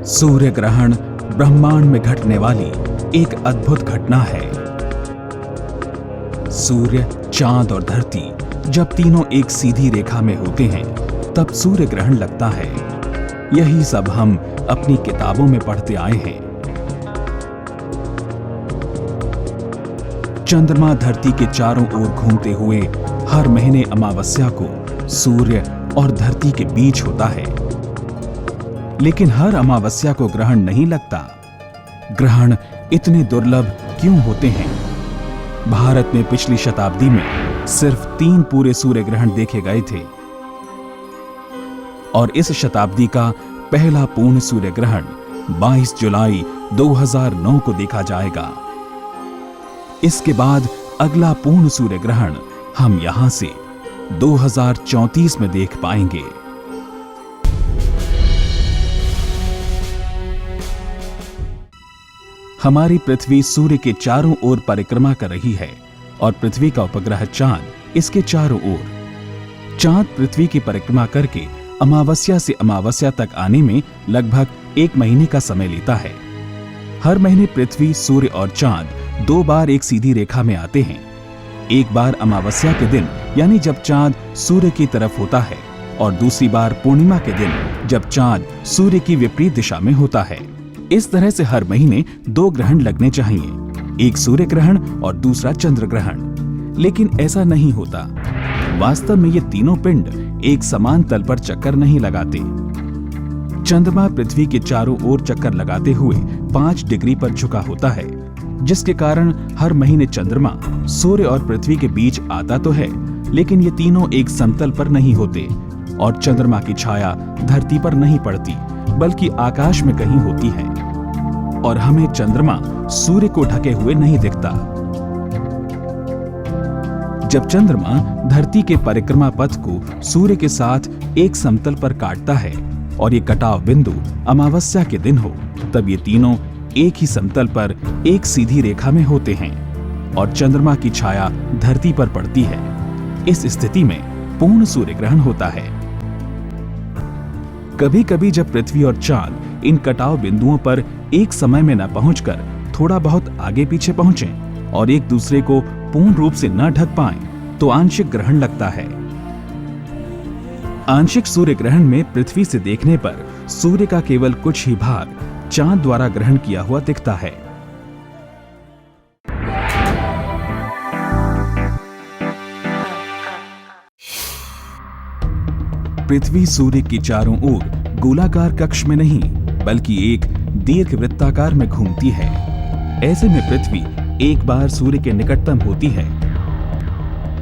सूर्य ग्रहण ब्रह्मांड में घटने वाली एक अद्भुत घटना है। सूर्य, चांद और धरती जब तीनों एक सीधी रेखा में होते हैं तब सूर्य ग्रहण लगता है। यही सब हम अपनी किताबों में पढ़ते आए हैं। चंद्रमा धरती के चारों ओर घूमते हुए हर महीने अमावस्या को सूर्य और धरती के बीच होता है। लेकिन हर अमावस्या को ग्रहण नहीं लगता। ग्रहण इतने दुर्लभ क्यों होते हैं? भारत में पिछली शताब्दी में सिर्फ 3 पूरे सूर्य ग्रहण देखे गए थे और इस शताब्दी का पहला पूर्ण सूर्य ग्रहण 22 जुलाई 2009 को देखा जाएगा। इसके बाद अगला पूर्ण सूर्य ग्रहण हम यहां से 2034 में देख पाएंगे। हमारी पृथ्वी सूर्य के चारों ओर परिक्रमा कर रही है और पृथ्वी का उपग्रह चांद इसके चारों ओर। चांद पृथ्वी की परिक्रमा करके अमावस्या से अमावस्या तक आने में लगभग 1 महीने का समय लेता है। हर महीने पृथ्वी, सूर्य और चांद 2 बार एक सीधी रेखा में आते हैं। एक बार अमावस्या के दिन यानी जब चांद सूर्य की तरफ होता है और दूसरी बार पूर्णिमा के दिन जब चांद सूर्य की विपरीत दिशा में होता है। इस तरह से हर महीने 2 ग्रहण लगने चाहिए, एक सूर्य ग्रहण और दूसरा चंद्र ग्रहण। लेकिन ऐसा नहीं होता। वास्तव में ये तीनों पिंड एक समान तल पर चक्कर नहीं लगाते। चंद्रमा पृथ्वी के चारों ओर चक्कर लगाते हुए 5 डिग्री पर झुका होता है, जिसके कारण हर महीने चंद्रमा सूर्य और पृथ्वी के बीच आता तो है, लेकिन ये तीनों एक समतल पर नहीं होते और चंद्रमा की छाया धरती पर नहीं पड़ती बल्कि आकाश में कहीं होती है और हमें चंद्रमा सूर्य को ढके हुए नहीं दिखता। जब चंद्रमा धरती के परिक्रमा पथ को सूर्य के साथ एक समतल पर काटता है और ये कटाव बिंदु अमावस्या के दिन हो, तब ये तीनों एक ही समतल पर एक सीधी रेखा में होते हैं और चंद्रमा की छाया धरती पर पड़ती है। इस स्थिति में पूर्ण सूर्य ग्रहण होता है। कभी कभी जब पृथ्वी और चांद इन कटाव बिंदुओं पर एक समय में न पहुंचकर थोड़ा बहुत आगे पीछे पहुंचें और एक दूसरे को पूर्ण रूप से न ढक पाएं, तो आंशिक ग्रहण लगता है। आंशिक सूर्य ग्रहण में पृथ्वी से देखने पर सूर्य का केवल कुछ ही भाग चांद द्वारा ग्रहण किया हुआ दिखता है। पृथ्वी सूर्य के चारों ओर गोलाकार कक्ष में नहीं बल्कि एक दीर्घवृत्ताकार में घूमती है। ऐसे में पृथ्वी एक बार सूर्य के निकटतम होती है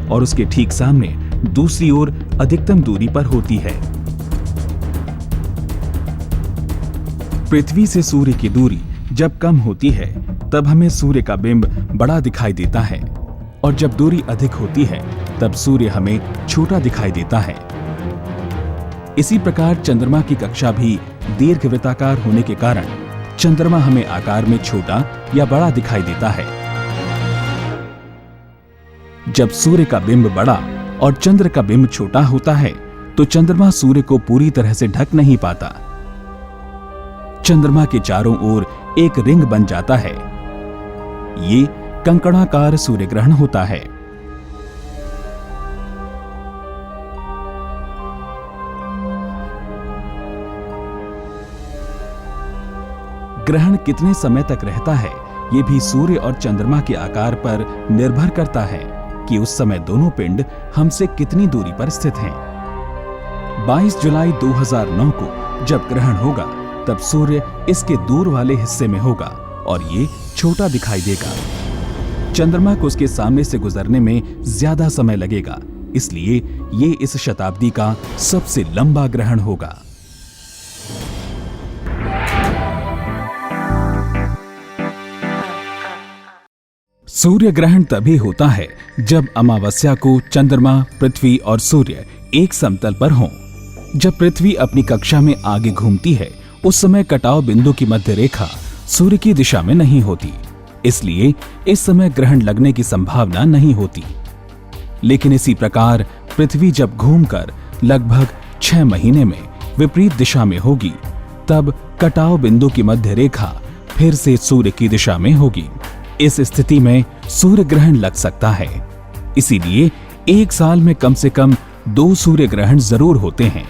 और उसके ठीक सामने दूसरी ओर अधिकतम दूरी पर होती है। पृथ्वी से सूर्य की दूरी जब कम होती है तब हमें सूर्य का बिंब बड़ा दिखाई देता है और जब दूरी अधिक होती है तब सूर्य हमें छोटा दिखाई देता है। इसी प्रकार चंद्रमा की कक्षा भी दीर्घवृत्ताकार होने के कारण चंद्रमा हमें आकार में छोटा या बड़ा दिखाई देता है। जब सूर्य का बिंब बड़ा और चंद्र का बिंब छोटा होता है तो चंद्रमा सूर्य को पूरी तरह से ढक नहीं पाता। चंद्रमा के चारों ओर एक रिंग बन जाता है। ये कंकणाकार सूर्य ग्रहण होता है। ग्रहण कितने समय तक रहता है ये भी सूर्य और चंद्रमा के आकार पर निर्भर करता है कि उस समय दोनों पिंड हमसे कितनी दूरी पर स्थित हैं। 22 जुलाई 2009 को जब ग्रहण होगा तब सूर्य इसके दूर वाले हिस्से में होगा और ये छोटा दिखाई देगा। चंद्रमा को उसके सामने से गुजरने में ज्यादा समय लगेगा, इसलिए ये इस शताब्दी का सबसे लंबा ग्रहण होगा। सूर्य ग्रहण तभी होता है जब अमावस्या को चंद्रमा, पृथ्वी और सूर्य एक समतल पर हों। जब पृथ्वी अपनी कक्षा में आगे घूमती है उस समय कटाव बिंदु की मध्य रेखा सूर्य की दिशा में नहीं होती, इसलिए इस समय ग्रहण लगने की संभावना नहीं होती। लेकिन इसी प्रकार पृथ्वी जब घूमकर लगभग 6 महीने में विपरीत दिशा में होगी तब कटाव बिंदु की मध्य रेखा फिर से सूर्य की दिशा में होगी। इस स्थिति में सूर्य ग्रहण लग सकता है। इसीलिए एक साल में कम से कम 2 सूर्य ग्रहण जरूर होते हैं।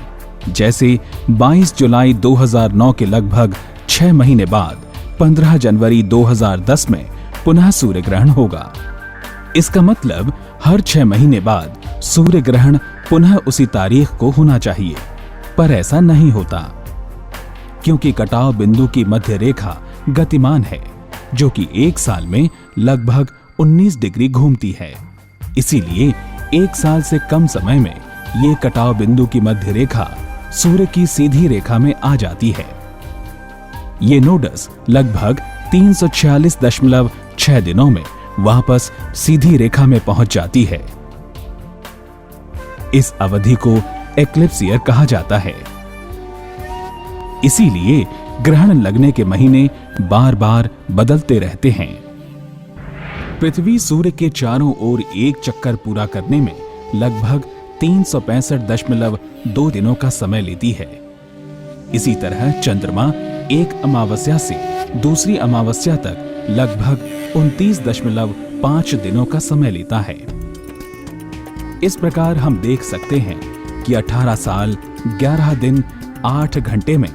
जैसे 22 जुलाई 2009 के लगभग 6 महीने बाद 15 जनवरी 2010 में पुनः सूर्य ग्रहण होगा। इसका मतलब हर 6 महीने बाद सूर्य ग्रहण पुनः उसी तारीख को होना चाहिए, पर ऐसा नहीं होता, क्योंकि कटाव बिंदु की मध्य रेखा गतिमान है, जो कि एक साल में लगभग 19 डिग्री घूमती है। इसीलिए एक साल से कम समय में ये कटाव बिंदु की मध्य रेखा सूर्य की सीधी रेखा में आ जाती है। ये नोडस लगभग 346.6 दिनों में वापस सीधी रेखा में पहुंच जाती है। इस अवधि को एक्लिप्स ईयर कहा जाता है। इसीलिए ग्रहण लगने के महीने बार बार बदलते रहते हैं। पृथ्वी सूर्य के चारों ओर एक चक्कर पूरा करने में लगभग 365.2 दिनों का समय लेती है। इसी तरह चंद्रमा एक अमावस्या से दूसरी अमावस्या तक लगभग 29.5 दिनों का समय लेता है। इस प्रकार हम देख सकते हैं कि 18 साल 11 दिन 8 घंटे में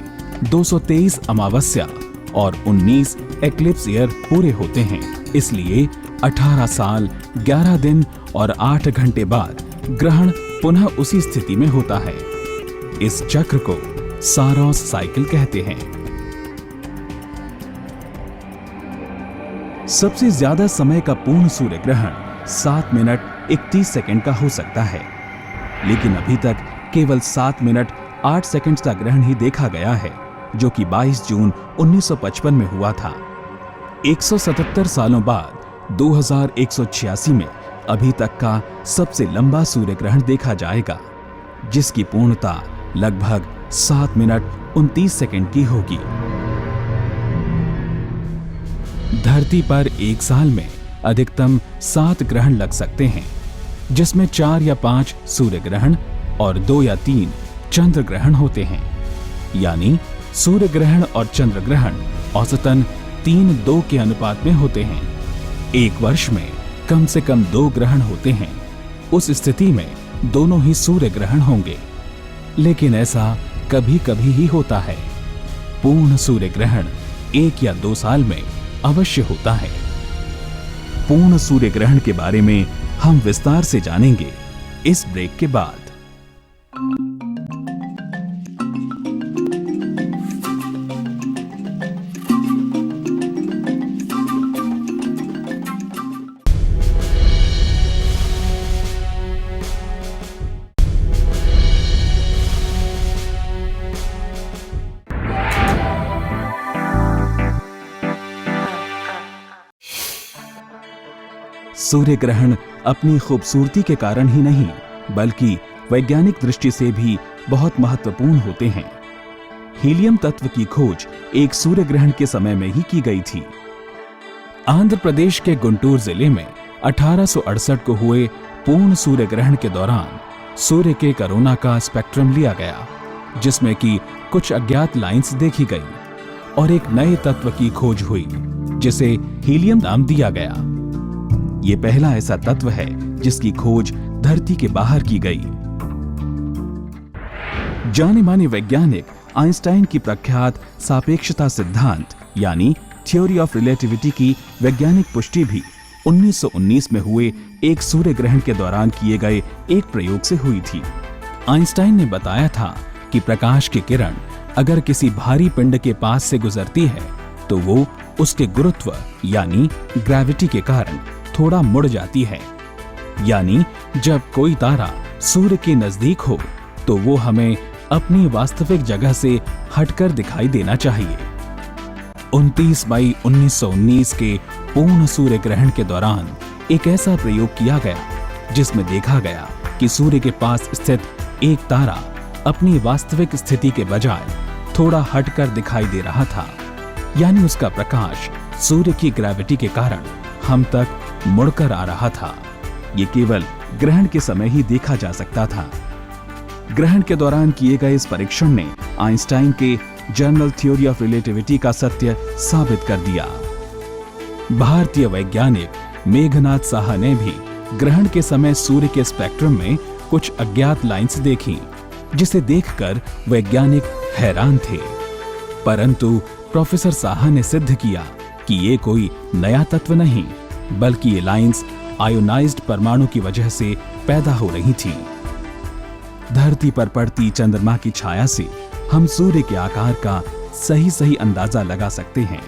223 अमावस्या और 19 एक्लिप्स ईयर पूरे होते हैं। इसलिए 18 साल 11 दिन और 8 घंटे बाद ग्रहण पुनः उसी स्थिति में होता है। इस चक्र को सारोस साइकिल कहते हैं। सबसे ज्यादा समय का पूर्ण सूर्य ग्रहण 7 मिनट 31 सेकंड का हो सकता है, लेकिन अभी तक केवल 7 मिनट 8 सेकंड का ग्रहण ही देखा गया है, जो कि 22 जून 1955 में हुआ था। 177 सालों बाद 2186 में अभी तक का सबसे लंबा सूर्य ग्रहण देखा जाएगा, जिसकी पूर्णता लगभग 7 मिनट 29 सेकंड की होगी। धरती पर एक साल में अधिकतम 7 ग्रहण लग सकते हैं, जिसमें 4 या 5 सूर्य ग्रहण और 2 या 3 चंद्र ग्रहण होते हैं। यानी सूर्य ग्रहण और चंद्र ग्रहण औसतन 3:2 के अनुपात में होते हैं। एक वर्ष में कम से कम 2 ग्रहण होते हैं। उस स्थिति में दोनों ही सूर्य ग्रहण होंगे, लेकिन ऐसा कभी कभी ही होता है। पूर्ण सूर्य ग्रहण 1 या 2 साल में अवश्य होता है। पूर्ण सूर्य ग्रहण के बारे में हम विस्तार से जानेंगे इस ब्रेक के बाद। सूर्य ग्रहण अपनी खूबसूरती के कारण ही नहीं, बल्कि वैज्ञानिक दृष्टि से भी बहुत महत्वपूर्ण होते हैं। हीलियम तत्व की खोज एक सूर्य ग्रहण के समय में ही की गई थी। आंध्र प्रदेश के गुंटूर जिले में 1868 को हुए पूर्ण सूर्य ग्रहण के दौरान सूर्य के कोरोना का स्पेक्ट्रम लिया गया, जिसमें कि कुछ अज्ञात लाइंस देखी गई और एक नए तत्व की खोज हुई, जिसे हीलियम नाम दिया गया। ये पहला ऐसा तत्व है जिसकी खोज धरती के बाहर की गई। जाने माने वैज्ञानिक आइंस्टाइन की प्रख्यात सापेक्षता सिद्धांत यानी थ्योरी ऑफ रिलेटिविटी की वैज्ञानिक पुष्टि भी 1919 में हुए एक सूर्य ग्रहण के दौरान किए गए एक प्रयोग से हुई थी। आइंस्टाइन ने बताया था कि प्रकाश की किरण अगर किसी भारी पिंड के पास से गुजरती है तो वो उसके गुरुत्व यानी ग्रेविटी के कारण थोड़ा मुड़ जाती है। यानी जब कोई तारा सूर्य के नजदीक हो तो वो हमें अपनी वास्तविक जगह से हटकर दिखाई देना चाहिए। 29 मई 1919 के पूर्ण सूर्य ग्रहण के दौरान एक ऐसा प्रयोग किया गया जिसमें देखा गया कि सूर्य के पास स्थित एक तारा अपनी वास्तविक स्थिति के बजाय थोड़ा हटकर दिखाई दे रहा था। यानी उसका प्रकाश सूर्य की ग्रेविटी के कारण हम तक मुड़कर आ रहा था। ये केवल ग्रहण के समय ही देखा जा सकता था। ग्रहण के दौरान किए गए इस परीक्षण ने आइंस्टाइन के जनरल थ्योरी ऑफ रिलेटिविटी का सत्य साबित कर दिया। भारतीय वैज्ञानिक मेघनाथ साहा ने भी ग्रहण के समय सूर्य के स्पेक्ट्रम में कुछ अज्ञात लाइंस देखी, जिसे देखकर वैज्ञानिक हैरान थे। परंतु प्रोफेसर साहा ने सिद्ध किया कि ये कोई नया तत्व नहीं, बल्कि ये लाइंस आयोनाइज्ड परमाणु की वजह से पैदा हो रही थीं। धरती पर पड़ती चंद्रमा की छाया से हम सूर्य के आकार का सही अंदाजा लगा सकते हैं।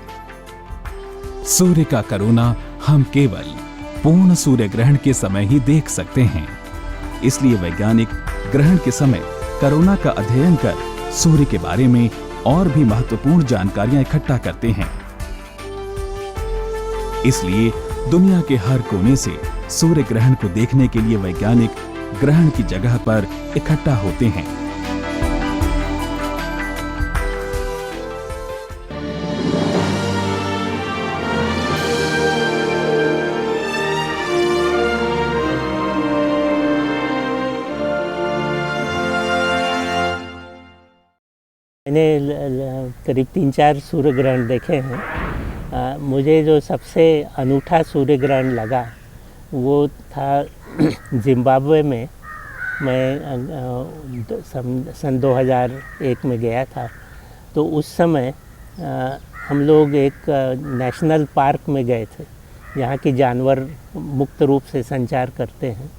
सूर्य का कोरोना हम केवल पूर्ण सूर्य ग्रहण के समय ही देख सकते हैं। इसलिए वैज्ञानिक ग्रहण के समय कोरोना का अध्ययन कर सूर्य के बारे में और भी महत्वपूर्ण जानकारियां इकट्ठा करते हैं। इसलिए दुनिया के हर कोने से सूर्य ग्रहण को देखने के लिए वैज्ञानिक ग्रहण की जगह पर इकट्ठा होते हैं। मैंने करीब 3-4 सूर्य ग्रहण देखे हैं। मुझे जो सबसे अनूठा सूर्य ग्रहण लगा वो था जिम्बाब्वे में। मैं सन 2001 में गया था। तो उस समय हम लोग एक नेशनल पार्क में गए थे, जहाँ के जानवर मुक्त रूप से संचार करते हैं।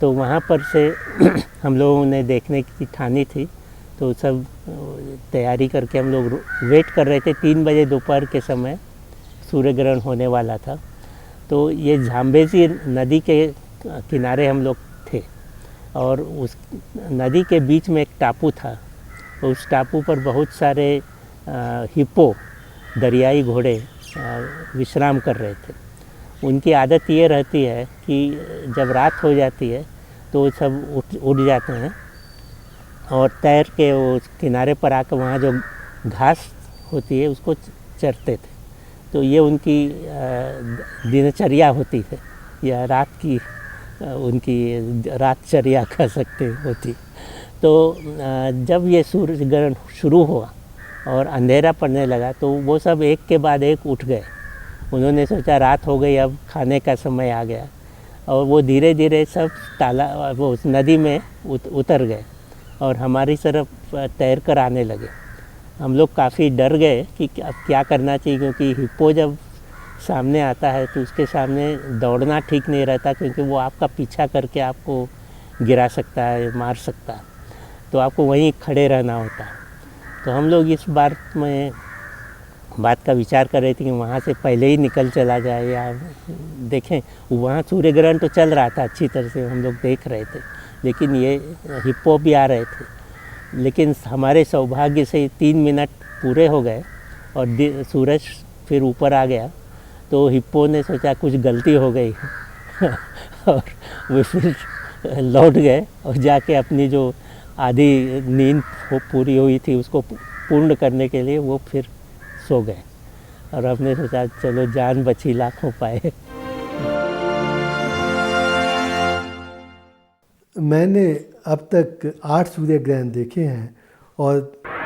तो वहाँ पर से हम लोगों ने देखने की ठानी थी। तो सब तैयारी करके हम लोग वेट कर रहे थे। 3 बजे दोपहर के समय सूर्य ग्रहण होने वाला था। तो ये झाम्बेजी नदी के किनारे हम लोग थे और उस नदी के बीच में एक टापू था। उस टापू पर बहुत सारे हिप्पो, दरियाई घोड़े विश्राम कर रहे थे। उनकी आदत ये रहती है कि जब रात हो जाती है तो वो सब उठ जाते हैं और तैर के वो किनारे पर आकर वहाँ जो घास होती है उसको चरते थे। तो ये उनकी दिनचर्या होती है, या रात की उनकी रातचर्या कह सकते होती। तो जब ये सूर्य ग्रहण शुरू हुआ और अंधेरा पड़ने लगा तो वो सब एक के बाद एक उठ गए। उन्होंने सोचा रात हो गई, अब खाने का समय आ गया, और वो धीरे धीरे सब वो नदी में उतर गए और हमारी तरफ तैर कर आने लगे। हम लोग काफ़ी डर गए कि अब क्या करना चाहिए, क्योंकि हिप्पो जब सामने आता है तो उसके सामने दौड़ना ठीक नहीं रहता, क्योंकि वो आपका पीछा करके आपको गिरा सकता है, मार सकता है। तो आपको वहीं खड़े रहना होता है। तो हम लोग इस बात का विचार कर रहे थे कि वहाँ से पहले ही निकल चला जाए, या देखें। वहाँ सूर्य ग्रहण तो चल रहा था, अच्छी तरह से हम लोग देख रहे थे, लेकिन ये हिप्पो भी आ रहे थे। लेकिन हमारे सौभाग्य से 3 मिनट पूरे हो गए और सूरज फिर ऊपर आ गया। तो हिप्पो ने सोचा कुछ गलती हो गई और वो फिर लौट गए और जाके अपनी जो आधी नींद पूरी हुई थी उसको पूर्ण करने के लिए वो फिर सो गए। और हमने सोचा चलो जान बची लाखों पाए। मैंने अब तक 8 सूर्य ग्रहण देखे हैं और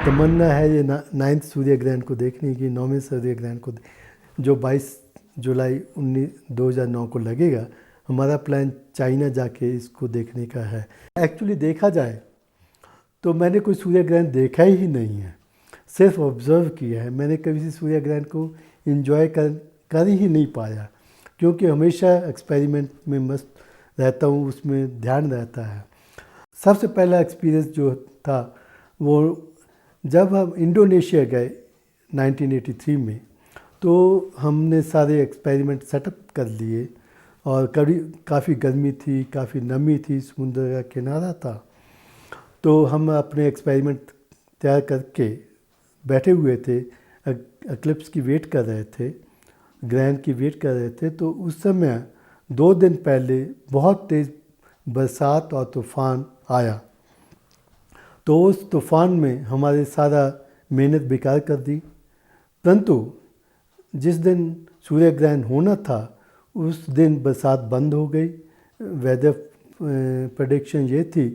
तमन्ना है ये 9th सूर्य ग्रहण को देखने की, 9वें सूर्य ग्रहण को जो 22 जुलाई 2009 को लगेगा। हमारा प्लान चाइना जाके इसको देखने का है। एक्चुअली देखा जाए तो मैंने कोई सूर्य ग्रहण देखा ही नहीं है, सिर्फ ऑब्ज़र्व किया है। मैंने कभी सूर्य ग्रहण को एंजॉय कर ही नहीं पाया, क्योंकि हमेशा एक्सपेरिमेंट में मस्त रहता हूँ, उसमें ध्यान रहता है। सबसे पहला एक्सपीरियंस जो था वो जब हम इंडोनेशिया गए 1983 में, तो हमने सारे एक्सपेरिमेंट सेटअप कर लिए और काफ़ी गर्मी थी, काफ़ी नमी थी, समुद्र का किनारा था। तो हम अपने एक्सपेरिमेंट तैयार करके बैठे हुए थे, एक्लिप्स की वेट कर रहे थे, ग्रहण की वेट कर रहे थे। तो उस समय 2 दिन पहले बहुत तेज़ बरसात और तूफ़ान आया। तो उस तूफ़ान में हमारे सारा मेहनत बेकार कर दी। परंतु जिस दिन सूर्य ग्रहण होना था उस दिन बरसात बंद हो गई। वेदर प्रेडिक्शन ये थी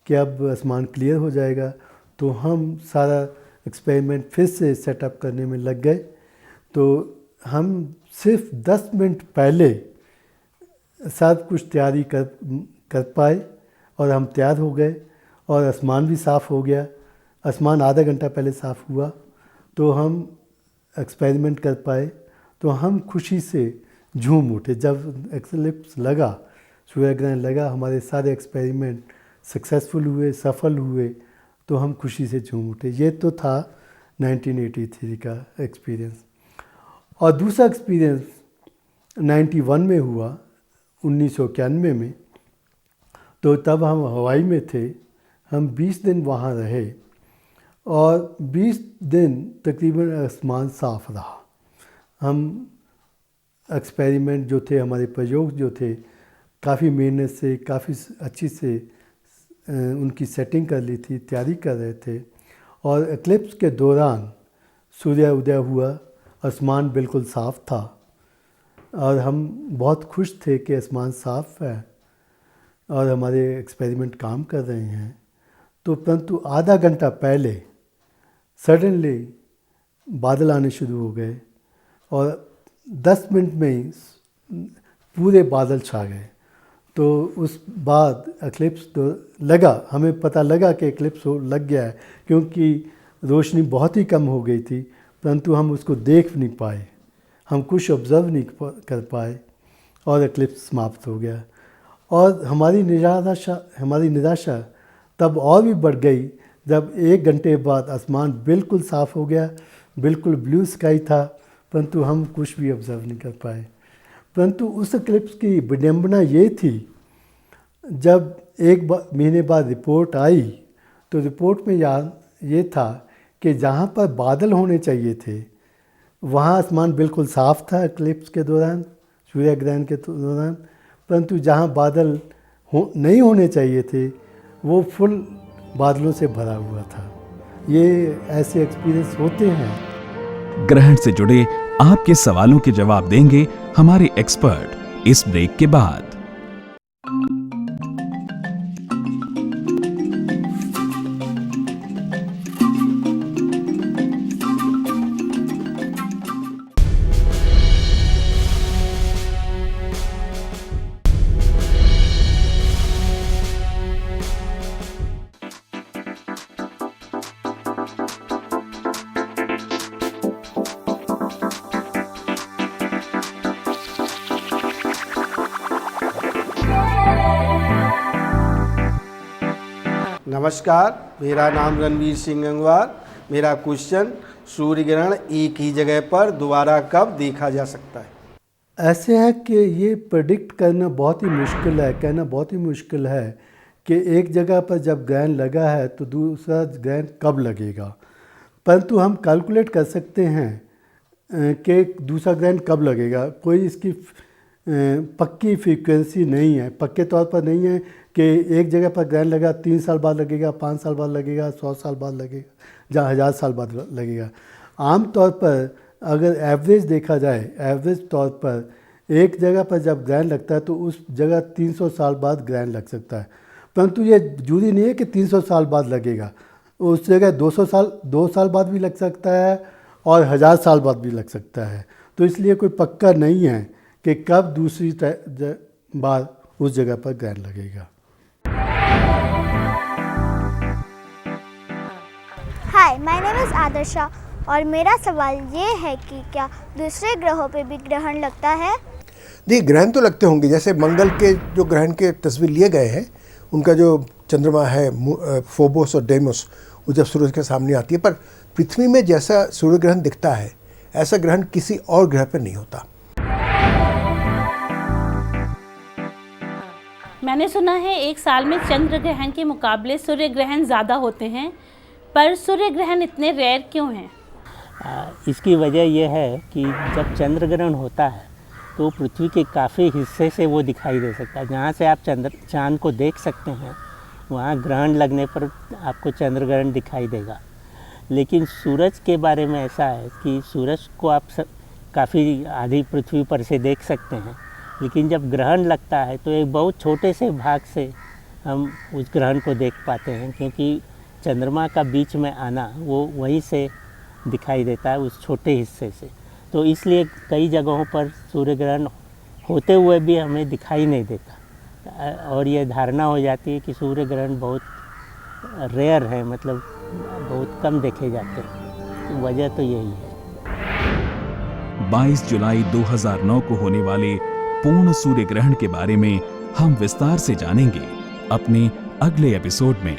कि अब आसमान क्लियर हो जाएगा, तो हम सारा एक्सपेरिमेंट फिर से सेटअप करने में लग गए। तो हम सिर्फ 10 मिनट पहले सब कुछ तैयारी कर पाए और हम तैयार हो गए और आसमान भी साफ़ हो गया। आसमान आधा घंटा पहले साफ़ हुआ तो हम एक्सपेरिमेंट कर पाए। तो हम खुशी से झूम उठे जब एक्लिप्स लगा, सूर्य ग्रहण लगा, हमारे सारे एक्सपेरिमेंट सक्सेसफुल हुए, सफल हुए, तो हम खुशी से झूम उठे। ये तो था 1983 का एक्सपीरियंस। और दूसरा एक्सपीरियंस 91 में हुआ, 1991 में। तो तब हम हवाई में थे, हम 20 दिन वहाँ रहे और 20 दिन तकरीबन आसमान साफ रहा। हम एक्सपेरिमेंट जो थे, हमारे प्रयोग जो थे, काफ़ी मेहनत से, काफ़ी अच्छी से उनकी सेटिंग कर ली थी, तैयारी कर रहे थे। और एक्लिप्स के दौरान सूर्य उदय हुआ, आसमान बिल्कुल साफ़ था और हम बहुत खुश थे कि आसमान साफ़ है और हमारे एक्सपेरिमेंट काम कर रहे हैं। तो परंतु आधा घंटा पहले सडनली बादल आने शुरू हो गए और 10 मिनट में ही पूरे बादल छा गए। तो उस बाद एक्लिप्स तो लगा, हमें पता लगा कि एक्लिप्स लग गया है, क्योंकि रोशनी बहुत ही कम हो गई थी, परंतु हम उसको देख नहीं पाए, हम कुछ ऑब्ज़र्व नहीं कर पाए और एक्लिप्स समाप्त हो गया। और हमारी निराशा तब और भी बढ़ गई जब 1 घंटे बाद आसमान बिल्कुल साफ़ हो गया, बिल्कुल ब्लू स्काई था, परंतु हम कुछ भी ऑब्ज़र्व नहीं कर पाए। परंतु उस एक्लिप्स की विडंबना ये थी, जब 1 महीने बाद रिपोर्ट आई तो रिपोर्ट में ये था कि जहाँ पर बादल होने चाहिए थे वहाँ आसमान बिल्कुल साफ़ था एक्लिप्स के दौरान, सूर्य ग्रहण के दौरान, परंतु जहाँ बादल नहीं होने चाहिए थे वो फुल बादलों से भरा हुआ था। ये ऐसे एक्सपीरियंस होते हैं। ग्रहण से जुड़े आपके सवालों के जवाब देंगे हमारे एक्सपर्ट इस ब्रेक के बाद। नमस्कार, मेरा नाम रणवीर सिंह गंगवार। मेरा क्वेश्चन, सूर्य ग्रहण एक ही जगह पर दोबारा कब देखा जा सकता है? ऐसे है कि ये प्रेडिक्ट करना बहुत ही मुश्किल है, कहना बहुत ही मुश्किल है कि एक जगह पर जब ग्रहण लगा है तो दूसरा ग्रहण कब लगेगा। परंतु हम कैलकुलेट कर सकते हैं कि दूसरा ग्रहण कब लगेगा। कोई इसकी पक्की फ्रीक्वेंसी नहीं है, पक्के तौर पर नहीं है कि एक जगह पर ग्रहण लगा 3 साल बाद लगेगा, 5 साल बाद लगेगा, 100 साल बाद लगेगा, या 1000 साल बाद लगेगा। आम तौर पर अगर एवरेज देखा जाए, एवरेज तौर पर एक जगह पर जब ग्रहण लगता है तो उस जगह 300 साल बाद ग्रहण लग सकता है। परंतु ये जरूरी नहीं है कि 300 साल बाद लगेगा, उस जगह 2 साल बाद भी लग सकता है और 1000 साल बाद भी लग सकता है। तो इसलिए कोई पक्का नहीं है कि कब दूसरी बार उस जगह पर ग्रहण लगेगा। हाय, माय नेम इज़ आदर्शा और मेरा सवाल ये है कि क्या दूसरे ग्रहों पे भी ग्रहण लगता है? देखिए, ग्रहण तो लगते होंगे। जैसे मंगल के जो ग्रहण के तस्वीर लिए गए हैं, उनका जो चंद्रमा है फोबोस और डेमोस, वो जब सूरज के सामने आती है, पर पृथ्वी में जैसा सूर्य ग्रहण दिखता है ऐसा ग्रहण किसी और ग्रह पर नहीं होता। मैंने सुना है एक साल में चंद्र ग्रहण के मुकाबले सूर्य ग्रहण ज़्यादा होते हैं, पर सूर्य ग्रहण इतने रेयर क्यों हैं? इसकी वजह यह है कि जब चंद्र ग्रहण होता है तो पृथ्वी के काफ़ी हिस्से से वो दिखाई दे सकता है। जहाँ से आप चाँद को देख सकते हैं वहाँ ग्रहण लगने पर आपको चंद्र ग्रहण दिखाई देगा। लेकिन सूरज के बारे में ऐसा है कि सूरज को आप काफ़ी आधी पृथ्वी पर से देख सकते हैं, लेकिन जब ग्रहण लगता है तो एक बहुत छोटे से भाग से हम उस ग्रहण को देख पाते हैं, क्योंकि चंद्रमा का बीच में आना वो वहीं से दिखाई देता है, उस छोटे हिस्से से। तो इसलिए कई जगहों पर सूर्य ग्रहण होते हुए भी हमें दिखाई नहीं देता, और ये धारणा हो जाती है कि सूर्य ग्रहण बहुत रेयर है, मतलब बहुत कम देखे जाते हैं। तो वजह तो यही है। 22 जुलाई 2009 को होने वाले पूर्ण सूर्य ग्रहण के बारे में हम विस्तार से जानेंगे अपने अगले एपिसोड में।